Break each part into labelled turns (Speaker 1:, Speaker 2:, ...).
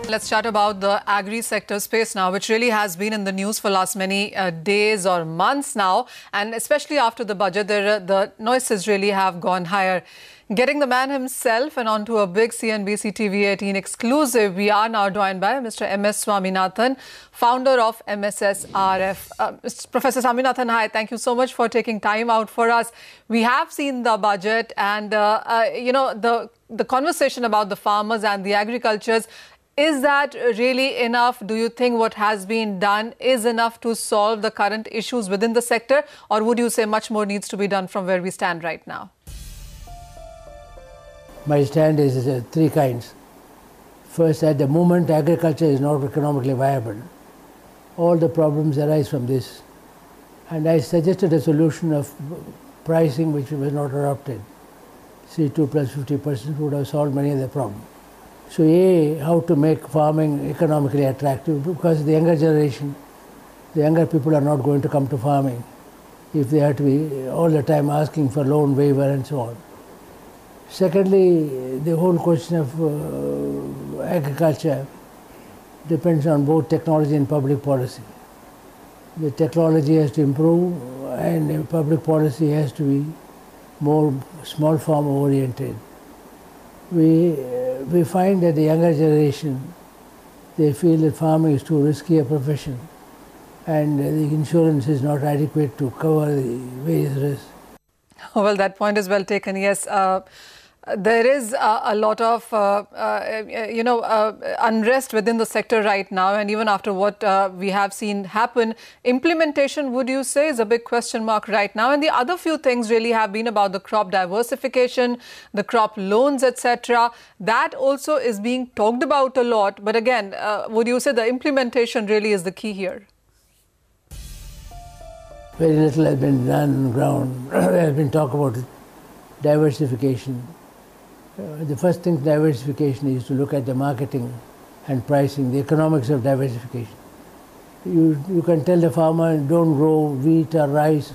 Speaker 1: Let's chat about the agri-sector space now, which really has been in the news for last many days or months now. And especially after the budget, the noises really have gone higher. Getting the man himself and onto a big CNBC TV18 exclusive, we are now joined by Mr. M.S. Swaminathan, founder of MSSRF. Professor Swaminathan, hi. Thank you so much for taking time out for us. We have seen the budget and, the conversation about the farmers and the agricultures. Is that really enough? Do you think what has been done is enough to solve the current issues within the sector? Or would you say much more needs to be done from where we stand right now?
Speaker 2: My stand is three kinds. First, at the moment, agriculture is not economically viable. All the problems arise from this. And I suggested a solution of pricing which was not adopted. C2 plus 50% would have solved many of the problems. So how to make farming economically attractive, because the younger generation, the younger people are not going to come to farming if they have to be all the time asking for loan waiver and so on. Secondly, the whole question of agriculture depends on both technology and public policy. The technology has to improve and the public policy has to be more small farm oriented. We find that the younger generation, they feel that farming is too risky a profession and the insurance is not adequate to cover the various risks.
Speaker 1: Well, that point is well taken, yes. There is a lot of, unrest within the sector right now, and even after what we have seen happen, implementation, would you say, is a big question mark right now? And the other few things really have been about the crop diversification, the crop loans, etc. That also is being talked about a lot. But again, would you say the implementation really is the key here?
Speaker 2: Very little has been done on the ground. There has been talk about diversification. The first thing diversification is to look at the marketing and pricing, the economics of diversification. You can tell the farmer, don't grow wheat or rice.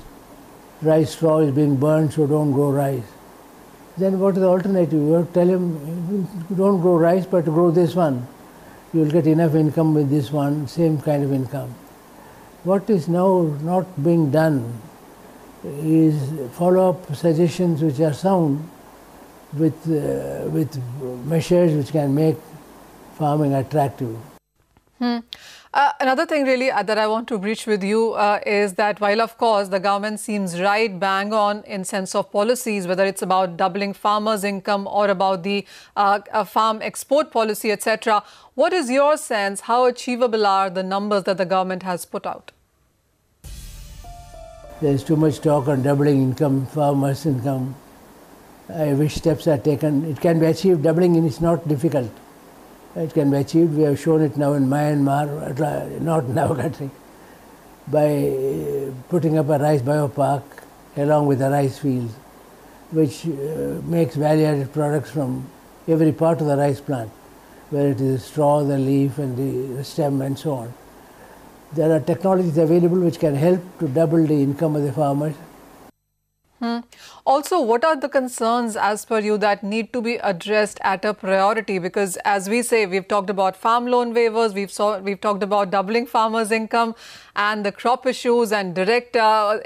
Speaker 2: Rice straw is being burned, so don't grow rice. Then what is the alternative? You have to tell him, don't grow rice, but grow this one. You will get enough income with this one, same kind of income. What is now not being done is follow-up suggestions which are sound, with measures which can make farming attractive.
Speaker 1: Another thing really that I want to breach with you is that while of course the government seems right bang on in sense of policies, whether it's about doubling farmers' income or about the farm export policy, etc., what is your sense? How achievable are the numbers that the government has put out?
Speaker 2: There's too much talk on doubling income, farmers' income. I wish steps are taken. It can be achieved. Doubling is not difficult. It can be achieved. We have shown it now in Myanmar, not in our country, by putting up a rice biopark along with the rice fields, which makes value-added products from every part of the rice plant, where it is the straw, the leaf, and the stem, and so on. There are technologies available which can help to double the income of the farmers.
Speaker 1: Also, what are the concerns as per you that need to be addressed at a priority? Because as we say, we've talked about farm loan waivers, we've talked about doubling farmers' income and the crop issues and direct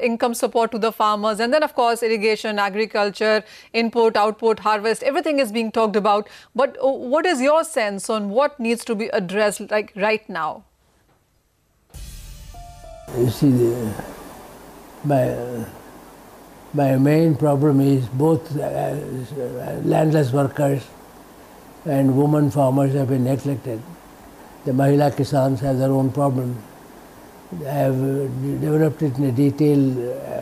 Speaker 1: income support to the farmers. And then, of course, irrigation, agriculture, input, output, harvest, everything is being talked about. But what is your sense on what needs to be addressed like right now?
Speaker 2: You see, my main problem is both landless workers and women farmers have been neglected. The Mahila Kisans have their own problems. I have developed it in a detailed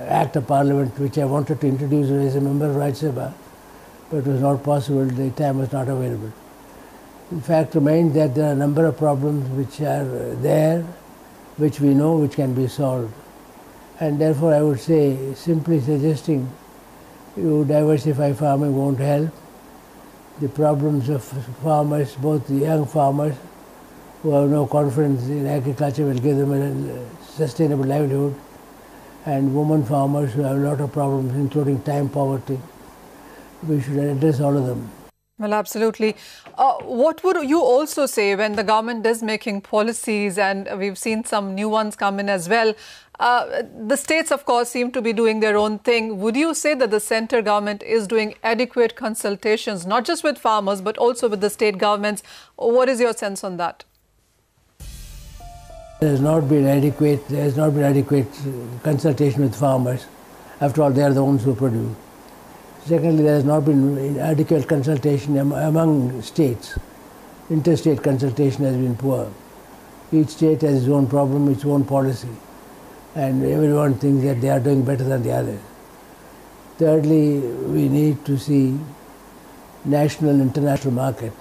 Speaker 2: Act of Parliament which I wanted to introduce as a member of Rajya Sabha, but it was not possible, the time was not available. The fact remains that there are a number of problems which are there, which we know which can be solved. And therefore, I would say simply suggesting you diversify farming won't help. The problems of farmers, both the young farmers who have no confidence in agriculture, will give them a sustainable livelihood, and women farmers who have a lot of problems, including time poverty. We should address all of them.
Speaker 1: Well, absolutely. What would you also say when the government is making policies, and we've seen some new ones come in as well? The states, of course, seem to be doing their own thing. Would you say that the centre government is doing adequate consultations, not just with farmers, but also with the state governments? What is your sense on that?
Speaker 2: There has not been adequate consultation with farmers. After all, they are the ones who produce. Secondly, there has not been adequate consultation among states. Interstate consultation has been poor. Each state has its own problem, its own policy, and everyone thinks that they are doing better than the others. Thirdly, we need to see national and international market.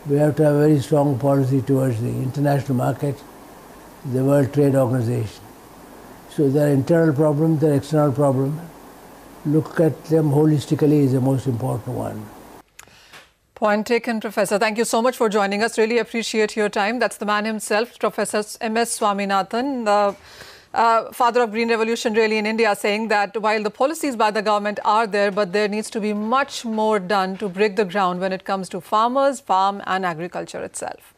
Speaker 2: We have to have a very strong policy towards the international market, the World Trade Organization. So there are internal problems, there are external problems. Look at them holistically is the most important one.
Speaker 1: Point taken, Professor. Thank you so much for joining us. Really appreciate your time. That's the man himself, Professor M.S. Swaminathan, the father of Green Revolution really in India, saying that while the policies by the government are there, but there needs to be much more done to break the ground when it comes to farmers, farm and agriculture itself.